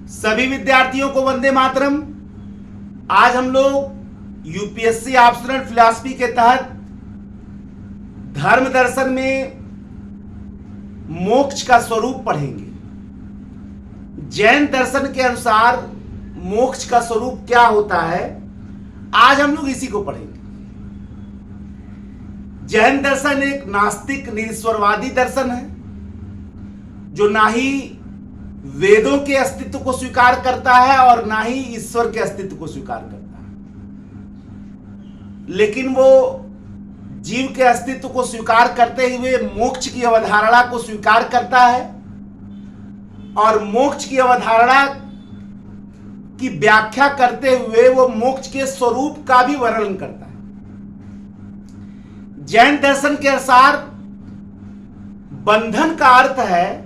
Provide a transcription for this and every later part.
सभी विद्यार्थियों को वंदे मातरम। आज हम लोग यूपीएससी ऑप्शनल फिलॉसफी के तहत धर्म दर्शन में मोक्ष का स्वरूप पढ़ेंगे। जैन दर्शन के अनुसार मोक्ष का स्वरूप क्या होता है, आज हम लोग इसी को पढ़ेंगे। जैन दर्शन एक नास्तिक निरीश्वरवादी दर्शन है जो ना ही वेदों के अस्तित्व को स्वीकार करता है और ना ही ईश्वर के अस्तित्व को स्वीकार करता है, लेकिन वो जीव के अस्तित्व को स्वीकार करते हुए मोक्ष की अवधारणा को स्वीकार करता है और मोक्ष की अवधारणा की व्याख्या करते हुए वो मोक्ष के स्वरूप का भी वर्णन करता है। जैन दर्शन के अनुसार बंधन का अर्थ है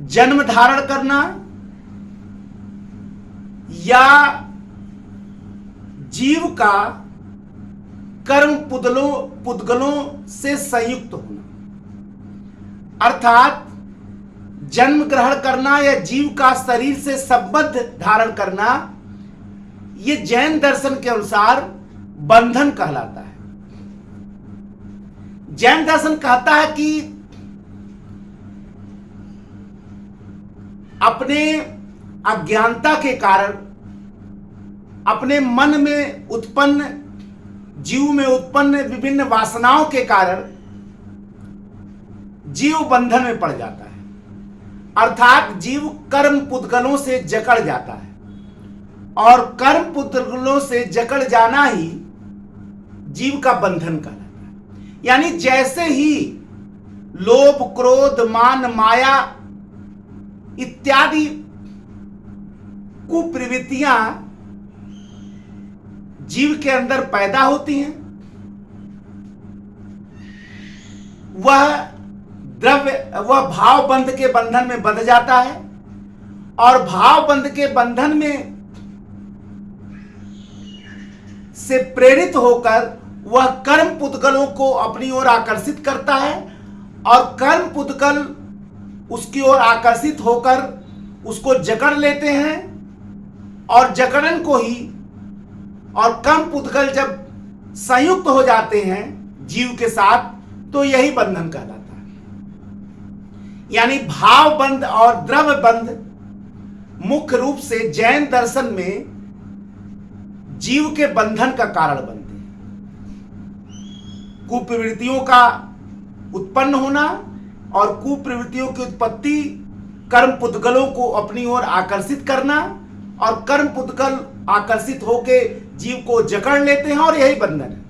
जन्म धारण करना या जीव का कर्म पुद्गलों से संयुक्त होना, अर्थात जन्म ग्रहण करना या जीव का शरीर से संबंध धारण करना, यह जैन दर्शन के अनुसार बंधन कहलाता है। जैन दर्शन कहता है कि अपने अज्ञानता के कारण, अपने मन में उत्पन्न, जीव में उत्पन्न विभिन्न वासनाओं के कारण जीव बंधन में पड़ जाता है, अर्थात जीव कर्म पुद्गलों से जकड़ जाता है और कर्म पुद्गलों से जकड़ जाना ही जीव का बंधन कहलाता है। यानी जैसे ही लोभ, क्रोध, मान, माया इत्यादि कुप्रवृत्तियां जीव के अंदर पैदा होती हैं, वह भाव बंध के बंधन में बंध जाता है और भाव बंध के बंधन में से प्रेरित होकर वह कर्म पुद्गलों को अपनी ओर आकर्षित करता है और कर्म पुद्गल उसकी ओर आकर्षित होकर उसको जकड़ लेते हैं और जकड़न को ही और कर्म पुद्गल जब संयुक्त हो जाते हैं जीव के साथ, तो यही बंधन कहलाता है। यानी भाव बंध और द्रव्य बंध मुख्य रूप से जैन दर्शन में जीव के बंधन का कारण बनते हैं। कुप्रवृत्तियों का उत्पन्न होना और कुप्रवृत्तियों की उत्पत्ति कर्म पुद्गलों को अपनी ओर आकर्षित करना और कर्म पुद्गल आकर्षित होकर जीव को जकड़ लेते हैं और यही बंधन है।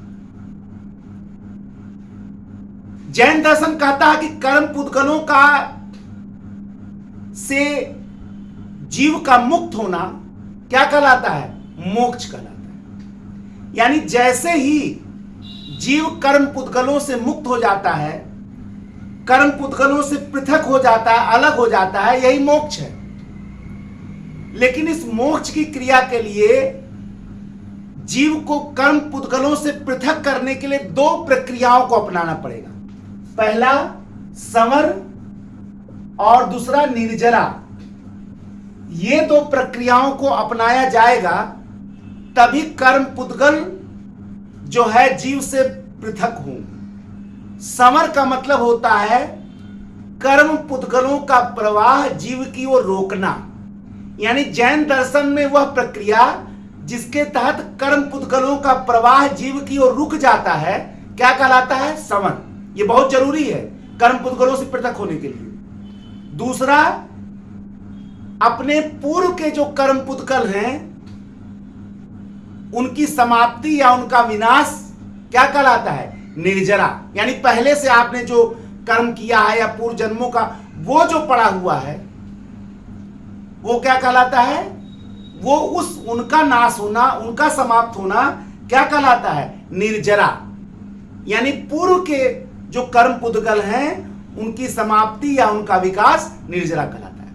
जैन दर्शन कहता है कि कर्म पुद्गलों का से जीव का मुक्त होना क्या कहलाता है? मोक्ष कहलाता है। यानी जैसे ही जीव कर्म पुद्गलों से मुक्त हो जाता है, कर्म पुद्गलों से पृथक हो जाता है, अलग हो जाता है, यही मोक्ष है। लेकिन इस मोक्ष की क्रिया के लिए जीव को कर्म पुद्गलों से पृथक करने के लिए दो प्रक्रियाओं को अपनाना पड़ेगा। पहला संवर और दूसरा निर्जरा। ये दो प्रक्रियाओं को अपनाया जाएगा तभी कर्म पुद्गल जो है जीव से पृथक होंगे। संवर का मतलब होता है कर्म पुद्गलों का प्रवाह जीव की ओर रोकना। यानी जैन दर्शन में वह प्रक्रिया जिसके तहत कर्म पुद्गलों का प्रवाह जीव की ओर रुक जाता है क्या कहलाता है? संवर। यह बहुत जरूरी है कर्म पुद्गलों से पृथक होने के लिए। दूसरा, अपने पूर्व के जो कर्म पुद्गल हैं उनकी समाप्ति या उनका विनाश क्या कहलाता है? निर्जरा। यानी पहले से आपने जो कर्म किया है या पूर्व जन्मों का वो जो पड़ा हुआ है वो क्या कहलाता है? वो उनका नाश होना, उनका समाप्त होना क्या कहलाता है? निर्जरा। यानी पूर्व के जो कर्म पुद्गल हैं उनकी समाप्ति या उनका विकास निर्जरा कहलाता है।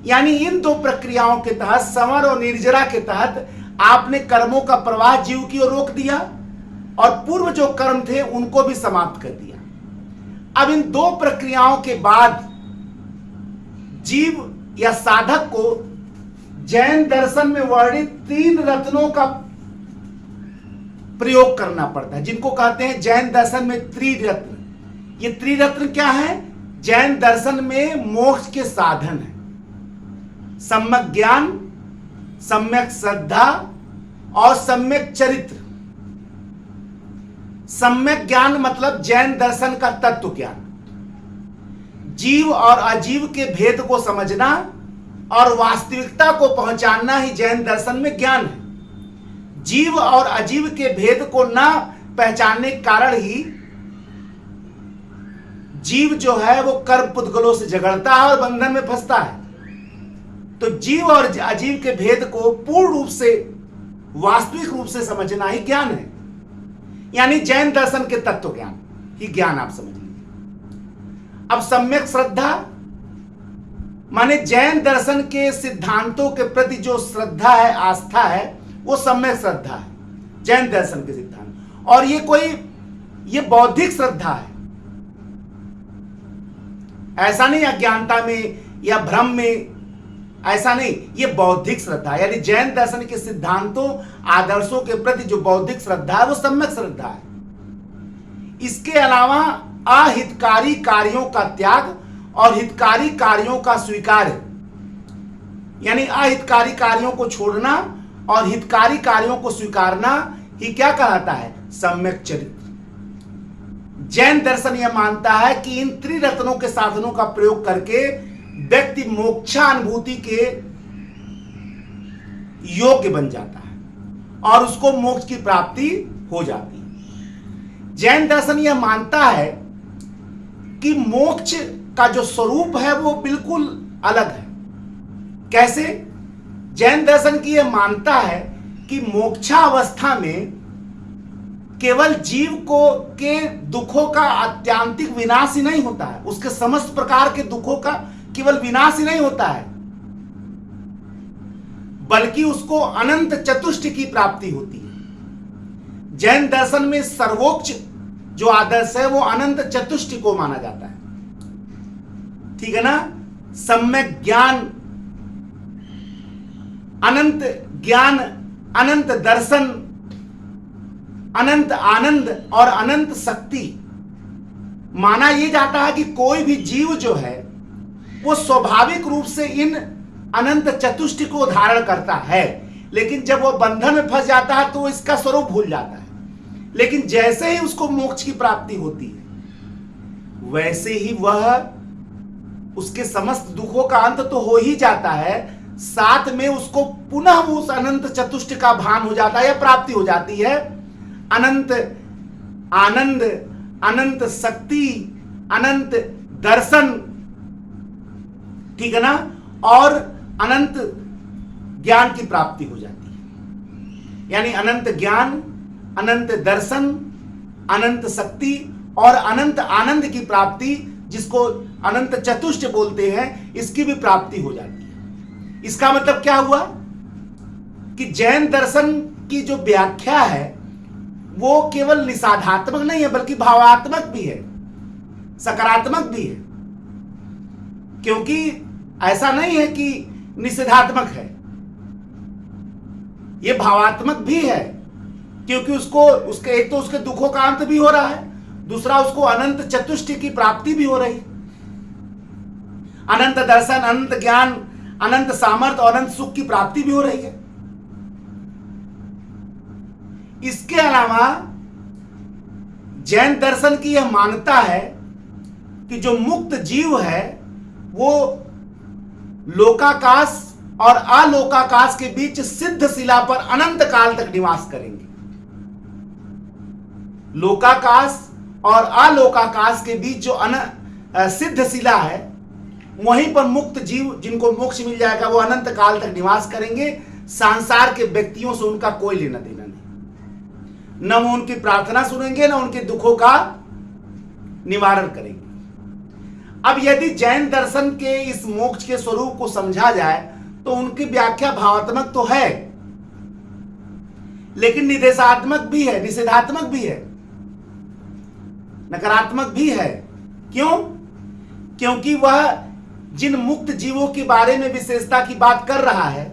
यानी इन दो प्रक्रियाओं के तहत, संवर और निर्जरा के तहत, आपने कर्मों का प्रवाह जीव की ओर रोक दिया और पूर्व जो कर्म थे उनको भी समाप्त कर दिया। अब इन दो प्रक्रियाओं के बाद जीव या साधक को जैन दर्शन में वर्णित 3 रत्नों का प्रयोग करना पड़ता है, जिनको कहते हैं जैन दर्शन में त्रिरत्न। ये त्रिरत्न क्या है? जैन दर्शन में मोक्ष के साधन है। सम्यक ज्ञान, सम्यक श्रद्धा और सम्यक चरित्र। सम्यक ज्ञान मतलब जैन दर्शन का तत्व ज्ञान, जीव और अजीव के भेद को समझना और वास्तविकता को पहचानना ही जैन दर्शन में ज्ञान है। जीव और अजीव के भेद को न पहचानने के कारण ही जीव जो है वो कर्म पुद्गलों से झगड़ता है और बंधन में फंसता है। तो जीव और अजीव के भेद को पूर्ण रूप से, वास्तविक रूप से समझना ही ज्ञान है, यानी जैन दर्शन के तत्व ज्ञान ही ज्ञान आप समझ लीजिए। अब सम्यक श्रद्धा माने जैन दर्शन के सिद्धांतों के प्रति जो श्रद्धा है, आस्था है, वो सम्यक श्रद्धा है जैन दर्शन के सिद्धांत। और ये बौद्धिक श्रद्धा है, ऐसा नहीं अज्ञानता में या भ्रम में, ऐसा नहीं, ये बौद्धिक श्रद्धा, यानी जैन दर्शन के सिद्धांतों आदर्शों के प्रति जो बौद्धिक श्रद्धा है वो सम्यक श्रद्धा है। इसके अलावा अहितकारी कार्यों का त्याग और हितकारी कार्यों का स्वीकार, यानी अहितकारी कार्यों को छोड़ना और हितकारी कार्यों को स्वीकारना ही क्या कहलाता है? सम्यक चरित्र। जैन दर्शन यह मानता है कि इन त्रिरत्नों के साधनों का प्रयोग करके व्यक्ति मोक्षानुभूति के योग्य बन जाता है और उसको मोक्ष की प्राप्ति हो जाती है। जैन दर्शन यह मानता है कि मोक्ष का जो स्वरूप है वो बिल्कुल अलग है। कैसे? जैन दर्शन की यह मानता है कि मोक्षावस्था में केवल जीव को के दुखों का आत्यांतिक विनाश ही नहीं होता है, उसके समस्त प्रकार के दुखों का केवल विनाश ही नहीं होता है, बल्कि उसको अनंत चतुष्टय की प्राप्ति होती है। जैन दर्शन में सर्वोच्च जो आदर्श है वो अनंत चतुष्टय को माना जाता है, ठीक है ना? सम्यक ज्ञान, अनंत दर्शन, अनंत आनंद और अनंत शक्ति। माना यह जाता है कि कोई भी जीव जो है वो स्वाभाविक रूप से इन अनंत चतुष्टय को धारण करता है, लेकिन जब वो बंधन में फंस जाता है तो वो इसका स्वरूप भूल जाता है। लेकिन जैसे ही उसको मोक्ष की प्राप्ति होती है वैसे ही वह, उसके समस्त दुखों का अंत तो हो ही जाता है, साथ में उसको पुनः उस अनंत चतुष्टय का भान हो जाता है या प्राप्ति हो जाती है। अनंत आनंद, अनंत शक्ति, अनंत दर्शन, ठीक है ना, और अनंत ज्ञान की प्राप्ति हो जाती है। यानी अनंत ज्ञान, अनंत दर्शन, अनंत शक्ति और अनंत आनंद की प्राप्ति, जिसको अनंत चतुष्टय बोलते हैं, इसकी भी प्राप्ति हो जाती है। इसका मतलब क्या हुआ कि जैन दर्शन की जो व्याख्या है वो केवल निषेधात्मक नहीं है बल्कि भावात्मक भी है, सकारात्मक भी है। क्योंकि ऐसा नहीं है कि निषेधात्मक है, ये भावात्मक भी है, क्योंकि उसके एक तो उसके दुखों का अंत भी हो रहा है, दूसरा उसको अनंत चतुष्टय की प्राप्ति भी हो रही है। अनंत दर्शन, अनंत ज्ञान, अनंत सामर्थ्य और अनंत सुख की प्राप्ति भी हो रही है। इसके अलावा जैन दर्शन की यह मान्यता है कि जो मुक्त जीव है वो लोकाकाश और अलोकाकाश के बीच सिद्ध शिला पर अनंत काल तक निवास करेंगे। लोकाकाश और अलोकाकाश के बीच जो सिद्ध शिला है वहीं पर मुक्त जीव जिनको मोक्ष मिल जाएगा वो अनंत काल तक निवास करेंगे। संसार के व्यक्तियों से उनका कोई लेना देना नहीं, न वो उनकी प्रार्थना सुनेंगे न उनके दुखों का निवारण करेंगे। अब यदि जैन दर्शन के इस मोक्ष के स्वरूप को समझा जाए तो उनकी व्याख्या भावात्मक तो है लेकिन निदेशात्मक भी है, निषेधात्मक भी है, नकारात्मक भी है। क्यों? क्योंकि वह जिन मुक्त जीवों के बारे में विशेषता की बात कर रहा है,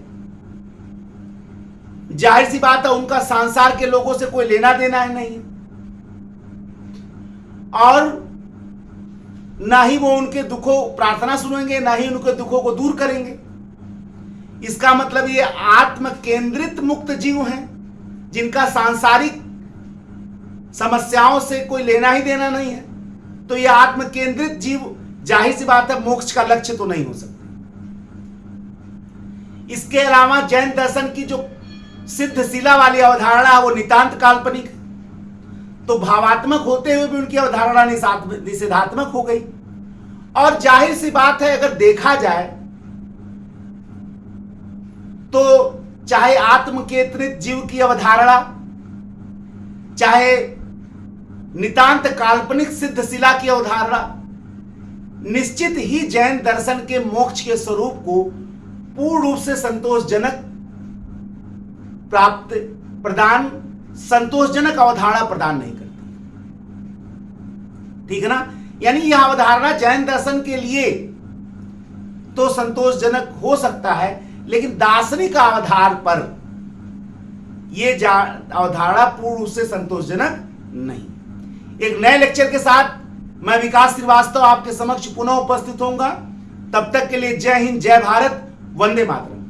जाहिर सी बात है उनका संसार के लोगों से कोई लेना देना है नहीं, और ना ही वो उनके दुखों प्रार्थना सुनेंगे, ना ही उनके दुखों को दूर करेंगे। इसका मतलब ये आत्म केंद्रित मुक्त जीव हैं, जिनका सांसारिक समस्याओं से कोई लेना ही देना नहीं है। तो ये आत्म केंद्रित जीव जाहिर सी बात है मोक्ष का लक्ष्य तो नहीं हो सकता। इसके अलावा जैन दर्शन की जो सिद्ध शिला वाली अवधारणा है वो नितांत काल्पनिक है, तो भावात्मक होते हुए भी उनकी अवधारणा निषेधात्मक हो गई। और जाहिर सी बात है अगर देखा जाए तो चाहे आत्म केंद्रित जीव की अवधारणा, चाहे नितांत काल्पनिक सिद्ध शिला की अवधारणा, निश्चित ही जैन दर्शन के मोक्ष के स्वरूप को पूर्ण रूप से संतोषजनक अवधारणा प्रदान नहीं करती। ठीक है ना? यानी यह अवधारणा जैन दर्शन के लिए तो संतोषजनक हो सकता है, लेकिन दार्शनिक आधार पर यह अवधारणा पूर्ण रूप से संतोषजनक नहीं। एक नए लेक्चर के साथ मैं विकास श्रीवास्तव आपके समक्ष पुनः उपस्थित होऊंगा। तब तक के लिए जय हिंद, जय भारत, वंदे मातरम।